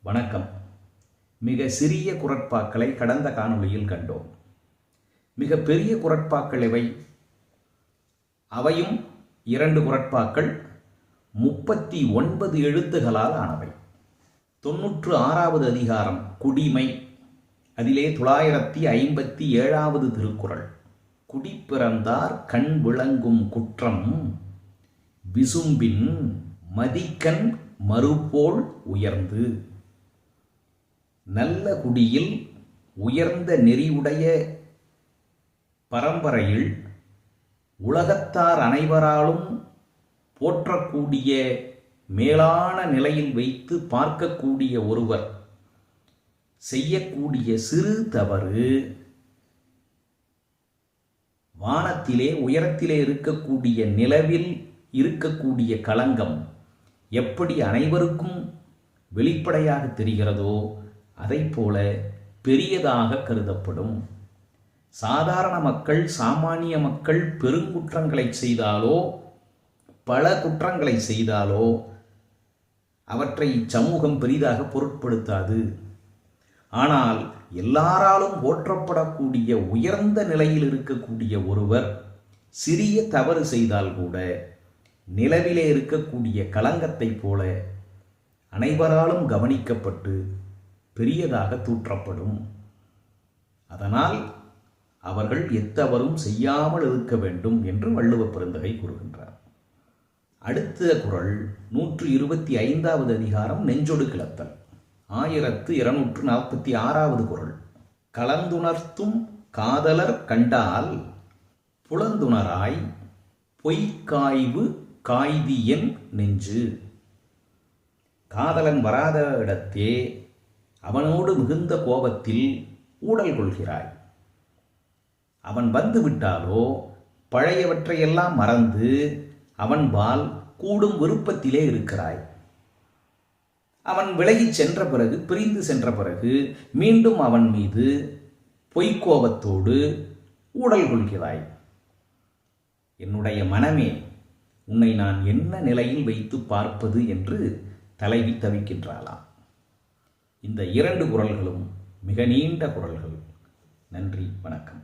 வணக்கம். மிக சிறிய குறட்பாக்களை கடந்த காணொளியில் கண்டோம். மிக பெரிய குறட்பாக்கள் இவை. அவையும் 2 குறட்பாக்கள் 39 எழுத்துகளால் ஆனவை. 96வது அதிகாரம் குடிமை. அதிலே 957வது திருக்குறள். குடி பிறந்தார் கண் விளங்கும் குற்றம் விசும்பின் மதிக்கண் மறுபோல் உயர்ந்து. நல்ல குடியில் உயர்ந்த நெறியுடைய பரம்பரையில் உலகத்தார் அனைவராலும் போற்றக்கூடிய மேலான நிலையில் வைத்து பார்க்கக்கூடிய ஒருவர் செய்யக்கூடிய சிறு தவறு வானத்திலே உயரத்திலே இருக்கக்கூடிய நிலவில் இருக்கக்கூடிய களங்கம் எப்படி அனைவருக்கும் வெளிப்படையாக தெரிகிறதோ அதைப்போல பெரியதாக கருதப்படும். சாதாரண மக்கள், சாமானிய மக்கள் பெருங்குற்றங்களை செய்தாலோ பல குற்றங்களை செய்தாலோ அவற்றை சமூகம் பெரிதாக பொருட்படுத்தாது. ஆனால் எல்லாராலும் போற்றப்படக்கூடிய உயர்ந்த நிலையில் இருக்கக்கூடிய ஒருவர் சிறிய தவறு செய்தால் கூட நிலவிலே இருக்கக்கூடிய களங்கத்தைப் போல அனைவராலும் கவனிக்கப்பட்டு பெரியதாக தூற்றப்படும். அதனால் அவர்கள் எத்தவறும் செய்யாமல் இருக்க வேண்டும் என்று வள்ளுவப் பெருந்தகை கூறுகின்றார். அடுத்த குறள் 125வது அதிகாரம் நெஞ்சொடு கிளத்தல். 1246வது குறள். கலந்துணர்த்தும் காதலர் கண்டால் புலந்துணராய் பொய்க்காய்வு காய்தியன் நெஞ்சு. காதலன் வராத இடத்தே அவனோடு மிகுந்த கோபத்தில் ஊடல் கொள்கிறாய். அவன் வந்து விட்டாலோ பழையவற்றையெல்லாம் மறந்து அவன்பால் கூடும் விருப்பத்திலே இருக்கிறாய். அவன் விலகிச் சென்ற பிறகு, பிரிந்து சென்ற பிறகு மீண்டும் அவன் மீது பொய்க்கோபத்தோடு ஊடல் கொள்கிறாய். என்னுடைய மனமே, உன்னை நான் என்ன நிலையில் வைத்து பார்ப்பது என்று தலைவி தவிக்கின்றாளாம். இந்த 2 குறள்களும் மிக நீண்ட குறள்கள். நன்றி, வணக்கம்.